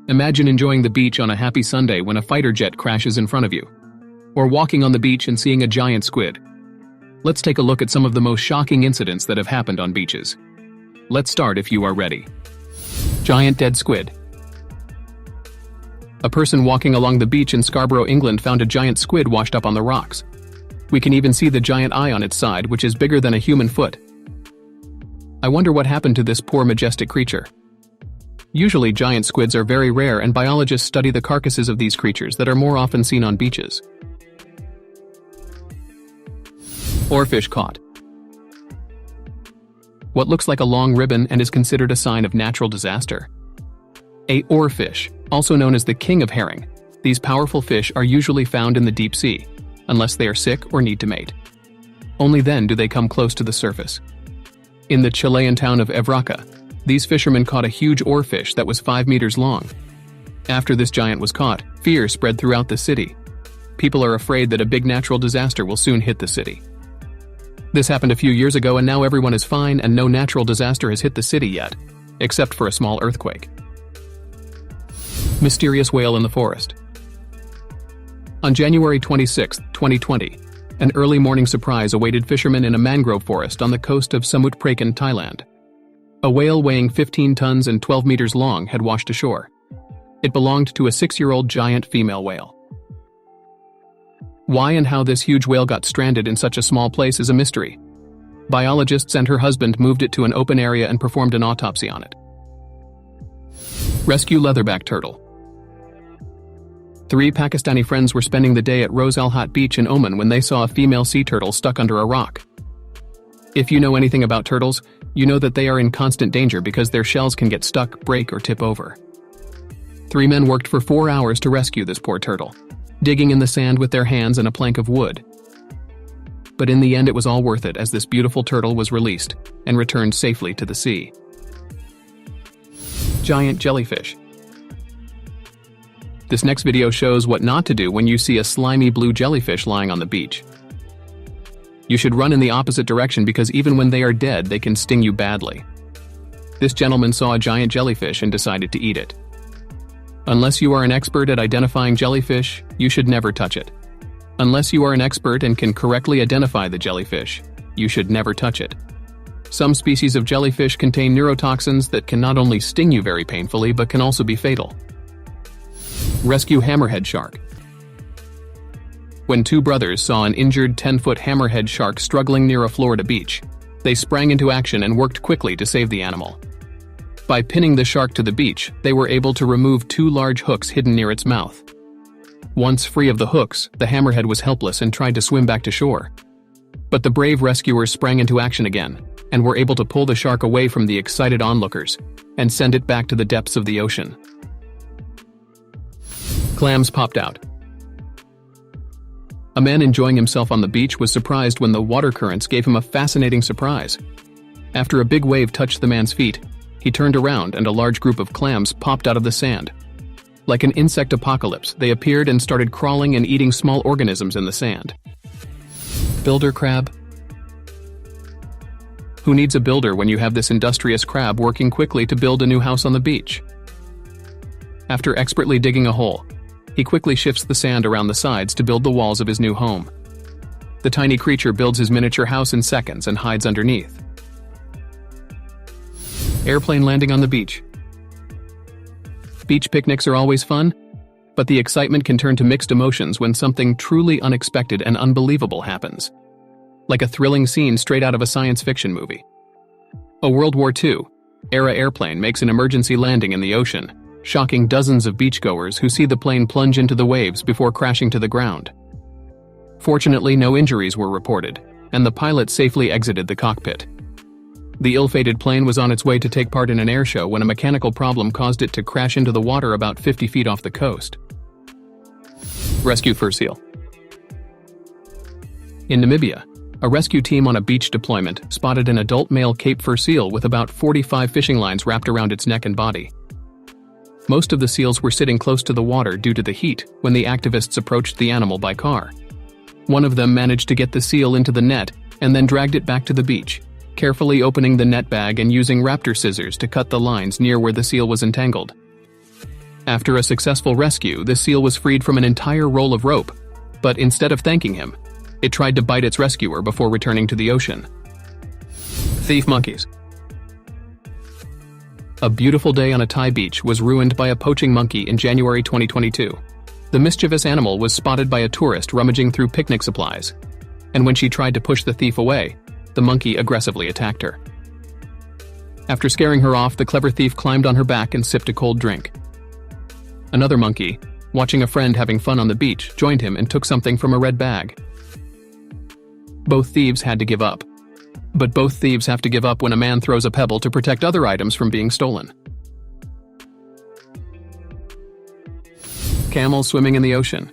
Imagine enjoying the beach on a happy Sunday when a fighter jet crashes in front of you. Or walking on the beach and seeing a giant squid. Let's take a look at some of the most shocking incidents that have happened on beaches. Let's start if you are ready. Giant dead squid. A person walking along the beach in Scarborough, England found a giant squid washed up on the rocks. We can even see the giant eye on its side, which is bigger than a human foot. I wonder what happened to this poor majestic creature. Usually giant squids are very rare, and biologists study the carcasses of these creatures that are more often seen on beaches. Oarfish caught. What looks like a long ribbon and is considered a sign of natural disaster. A oarfish, also known as the king of herring. These powerful fish are usually found in the deep sea, unless they are sick or need to mate. Only then do they come close to the surface. In the Chilean town of Evraca, these fishermen caught a huge oarfish that was 5 meters long. After this giant was caught, fear spread throughout the city. People are afraid that a big natural disaster will soon hit the city. This happened a few years ago, and now everyone is fine and no natural disaster has hit the city yet, except for a small earthquake. Mysterious whale in the forest. On January 26, 2020, an early morning surprise awaited fishermen in a mangrove forest on the coast of Samut Prakan, Thailand. A whale weighing 15 tons and 12 meters long had washed ashore. It belonged to a 6-year-old giant female whale. Why and how this huge whale got stranded in such a small place is a mystery. Biologists and her husband moved it to an open area and performed an autopsy on it. Rescue leatherback turtle. 3 Pakistani friends were spending the day at Rose Al Hat Beach in Oman when they saw a female sea turtle stuck under a rock. If you know anything about turtles, you know that they are in constant danger because their shells can get stuck, break, or tip over. 3 men worked for 4 hours to rescue this poor turtle, digging in the sand with their hands and a plank of wood. But in the end it was all worth it, as this beautiful turtle was released and returned safely to the sea. Giant jellyfish. This next video shows what not to do when you see a slimy blue jellyfish lying on the beach. You should run in the opposite direction because even when they are dead, they can sting you badly. This gentleman saw a giant jellyfish and decided to eat it. Unless you are an expert at identifying jellyfish, you should never touch it. Unless you are an expert and can correctly identify the jellyfish, you should never touch it. Some species of jellyfish contain neurotoxins that can not only sting you very painfully but can also be fatal. Rescue hammerhead shark. When 2 brothers saw an injured 10-foot hammerhead shark struggling near a Florida beach, they sprang into action and worked quickly to save the animal. By pinning the shark to the beach, they were able to remove 2 large hooks hidden near its mouth. Once free of the hooks, the hammerhead was helpless and tried to swim back to shore. But the brave rescuers sprang into action again, and were able to pull the shark away from the excited onlookers, and send it back to the depths of the ocean. Clams popped out. A man enjoying himself on the beach was surprised when the water currents gave him a fascinating surprise. After a big wave touched the man's feet, he turned around and a large group of clams popped out of the sand. Like an insect apocalypse, they appeared and started crawling and eating small organisms in the sand. Builder crab. Who needs a builder when you have this industrious crab working quickly to build a new house on the beach? After expertly digging a hole, he quickly shifts the sand around the sides to build the walls of his new home. The tiny creature builds his miniature house in seconds and hides underneath. Airplane landing on the beach. Beach picnics are always fun, but the excitement can turn to mixed emotions when something truly unexpected and unbelievable happens. Like a thrilling scene straight out of a science fiction movie. A World War II-era airplane makes an emergency landing in the ocean, shocking dozens of beachgoers who see the plane plunge into the waves before crashing to the ground. Fortunately, no injuries were reported, and the pilot safely exited the cockpit. The ill-fated plane was on its way to take part in an air show when a mechanical problem caused it to crash into the water about 50 feet off the coast. Rescue fur seal. In Namibia, a rescue team on a beach deployment spotted an adult male Cape fur seal with about 45 fishing lines wrapped around its neck and body. Most of the seals were sitting close to the water due to the heat when the activists approached the animal by car. One of them managed to get the seal into the net and then dragged it back to the beach, carefully opening the net bag and using raptor scissors to cut the lines near where the seal was entangled. After a successful rescue, the seal was freed from an entire roll of rope, but instead of thanking him, it tried to bite its rescuer before returning to the ocean. Thief monkeys. A beautiful day on a Thai beach was ruined by a poaching monkey in January 2022. The mischievous animal was spotted by a tourist rummaging through picnic supplies, and when she tried to push the thief away, the monkey aggressively attacked her. After scaring her off, the clever thief climbed on her back and sipped a cold drink. Another monkey, watching a friend having fun on the beach, joined him and took something from a red bag. Both thieves had to give up. But both thieves have to give up when a man throws a pebble to protect other items from being stolen. Camels swimming in the ocean.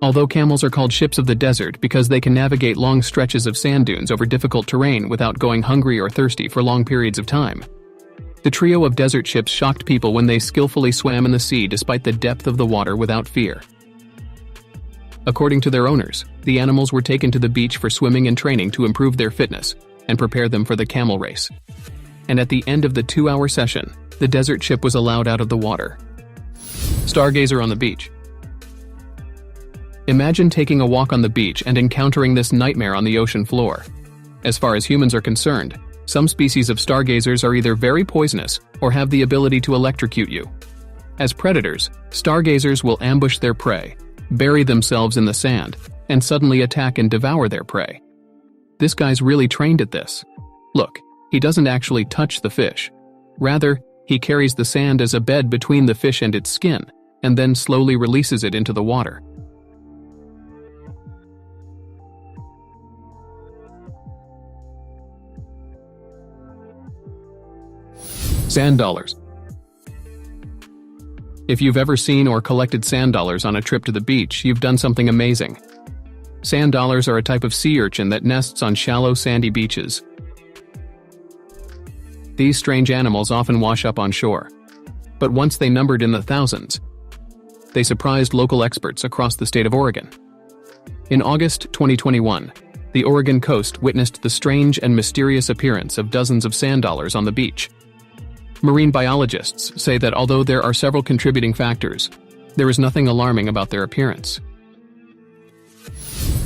Although camels are called ships of the desert because they can navigate long stretches of sand dunes over difficult terrain without going hungry or thirsty for long periods of time, the trio of desert ships shocked people when they skillfully swam in the sea despite the depth of the water without fear. According to their owners, the animals were taken to the beach for swimming and training to improve their fitness and prepare them for the camel race. And at the end of the 2-hour session, the desert ship was allowed out of the water. Stargazer on the beach. Imagine taking a walk on the beach and encountering this nightmare on the ocean floor. As far as humans are concerned, some species of stargazers are either very poisonous or have the ability to electrocute you. As predators, stargazers will ambush their prey, bury themselves in the sand, and suddenly attack and devour their prey. This guy's really trained at this. Look, he doesn't actually touch the fish. Rather, he carries the sand as a bed between the fish and its skin, and then slowly releases it into the water. Sand dollars. If you've ever seen or collected sand dollars on a trip to the beach, you've done something amazing. Sand dollars are a type of sea urchin that nests on shallow, sandy beaches. These strange animals often wash up on shore, but once they numbered in the thousands, they surprised local experts across the state of Oregon. In August 2021, the Oregon coast witnessed the strange and mysterious appearance of dozens of sand dollars on the beach. Marine biologists say that although there are several contributing factors, there is nothing alarming about their appearance.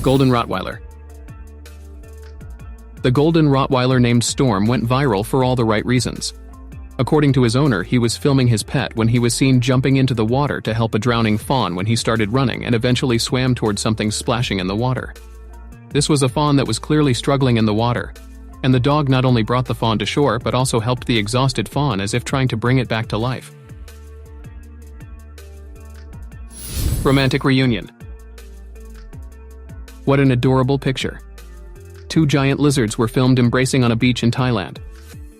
Golden Rottweiler. The golden Rottweiler named Storm went viral for all the right reasons. According to his owner, he was filming his pet when he was seen jumping into the water to help a drowning fawn when he started running and eventually swam towards something splashing in the water. This was a fawn that was clearly struggling in the water, and the dog not only brought the fawn to shore but also helped the exhausted fawn as if trying to bring it back to life. Romantic reunion. What an adorable picture. 2 giant lizards were filmed embracing on a beach in Thailand.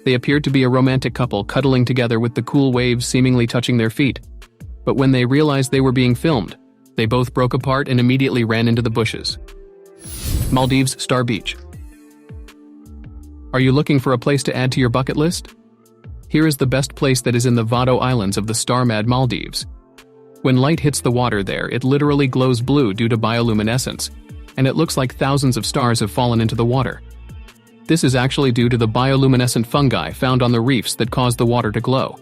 They appeared to be a romantic couple cuddling together with the cool waves seemingly touching their feet. But when they realized they were being filmed, they both broke apart and immediately ran into the bushes. Maldives Star Beach. Are you looking for a place to add to your bucket list? Here is the best place that is in the Vado Islands of the Star-Mad Maldives. When light hits the water there, it literally glows blue due to bioluminescence, and it looks like thousands of stars have fallen into the water. This is actually due to the bioluminescent fungi found on the reefs that cause the water to glow.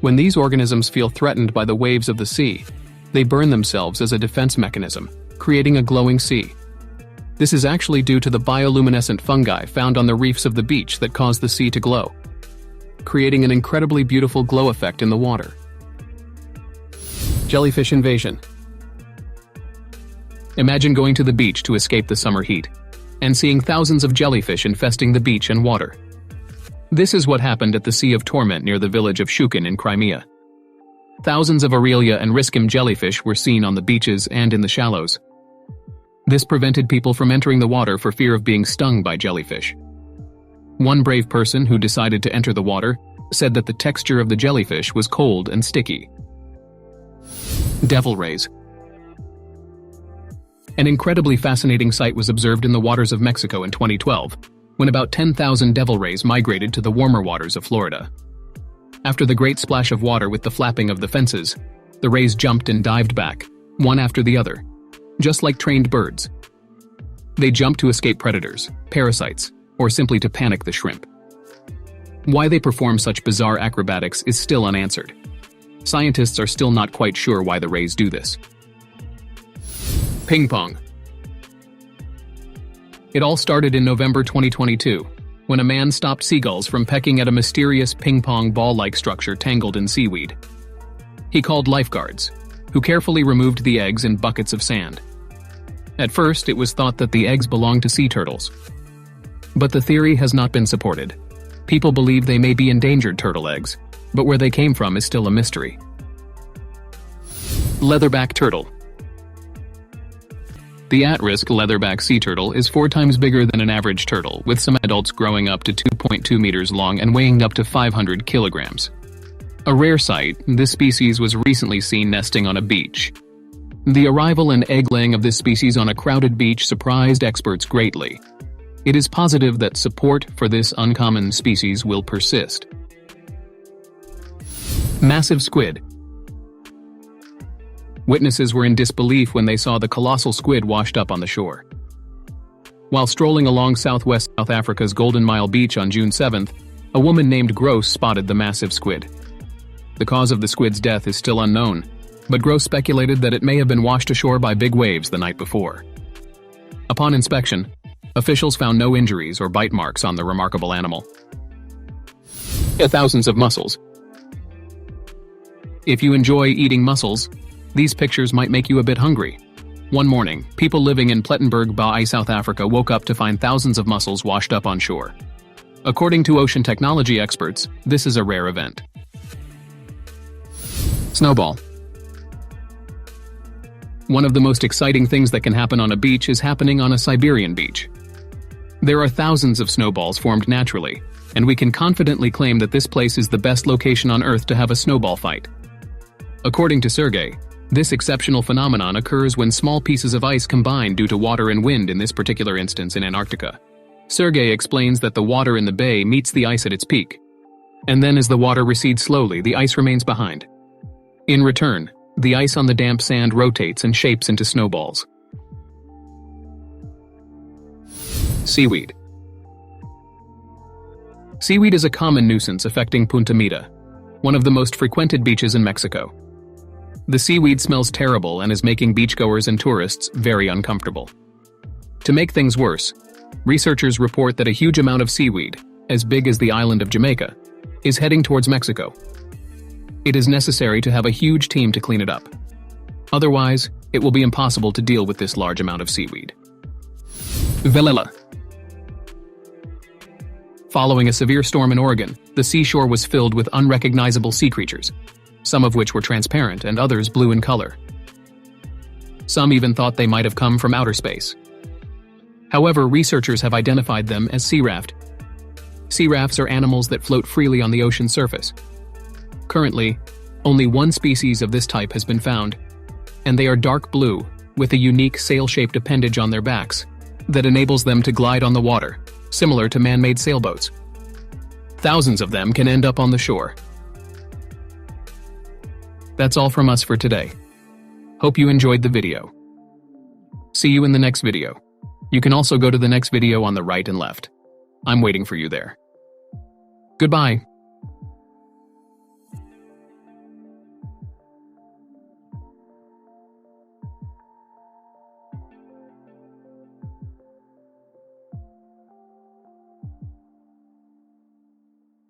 When these organisms feel threatened by the waves of the sea, they burn themselves as a defense mechanism, creating a glowing sea. This is actually due to the bioluminescent fungi found on the reefs of the beach that cause the sea to glow, creating an incredibly beautiful glow effect in the water. Jellyfish invasion. Imagine going to the beach to escape the summer heat, and seeing thousands of jellyfish infesting the beach and water. This is what happened at the Sea of Torment near the village of Shukin in Crimea. Thousands of Aurelia and Riscum jellyfish were seen on the beaches and in the shallows. This prevented people from entering the water for fear of being stung by jellyfish. One brave person who decided to enter the water said that the texture of the jellyfish was cold and sticky. Devil rays. An incredibly fascinating sight was observed in the waters of Mexico in 2012, when about 10,000 devil rays migrated to the warmer waters of Florida. After the great splash of water with the flapping of the fences, the rays jumped and dived back, one after the other, just like trained birds. They jumped to escape predators, parasites, or simply to panic the shrimp. Why they perform such bizarre acrobatics is still unanswered. Scientists are still not quite sure why the rays do this. Ping pong. It all started in November 2022, when a man stopped seagulls from pecking at a mysterious ping-pong ball-like structure tangled in seaweed. He called lifeguards, who carefully removed the eggs in buckets of sand. At first, it was thought that the eggs belonged to sea turtles. But the theory has not been supported. People believe they may be endangered turtle eggs, but where they came from is still a mystery. Leatherback turtle. The at-risk leatherback sea turtle is 4 times bigger than an average turtle, with some adults growing up to 2.2 meters long and weighing up to 500 kilograms. A rare sight, this species was recently seen nesting on a beach. The arrival and egg-laying of this species on a crowded beach surprised experts greatly. It is positive that support for this uncommon species will persist. Massive squid. Witnesses were in disbelief when they saw the colossal squid washed up on the shore. While strolling along southwest South Africa's Golden Mile Beach on June 7th, a woman named Gross spotted the massive squid. The cause of the squid's death is still unknown, but Gross speculated that it may have been washed ashore by big waves the night before. Upon inspection, officials found no injuries or bite marks on the remarkable animal. Thousands of mussels. If you enjoy eating mussels, these pictures might make you a bit hungry. One morning, people living in Plettenberg Bay, South Africa woke up to find thousands of mussels washed up on shore. According to ocean technology experts, this is a rare event. Snowball. One of the most exciting things that can happen on a beach is happening on a Siberian beach. There are thousands of snowballs formed naturally, and we can confidently claim that this place is the best location on Earth to have a snowball fight. According to Sergey, this exceptional phenomenon occurs when small pieces of ice combine due to water and wind, in this particular instance in Antarctica. Sergey explains that the water in the bay meets the ice at its peak, and then as the water recedes slowly, the ice remains behind. In return, the ice on the damp sand rotates and shapes into snowballs. Seaweed. Seaweed is a common nuisance affecting Punta Mita, one of the most frequented beaches in Mexico. The seaweed smells terrible and is making beachgoers and tourists very uncomfortable. To make things worse, researchers report that a huge amount of seaweed, as big as the island of Jamaica, is heading towards Mexico. It is necessary to have a huge team to clean it up. Otherwise, it will be impossible to deal with this large amount of seaweed. Velella. Following a severe storm in Oregon, the seashore was filled with unrecognizable sea creatures, some of which were transparent and others blue in color. Some even thought they might have come from outer space. However, researchers have identified them as sea raft. Sea rafts are animals that float freely on the ocean surface. Currently, only one species of this type has been found, and they are dark blue with a unique sail-shaped appendage on their backs that enables them to glide on the water, similar to man-made sailboats. Thousands of them can end up on the shore. That's all from us for today. Hope you enjoyed the video. See you in the next video. You can also go to the next video on the right and left. I'm waiting for you there. Goodbye.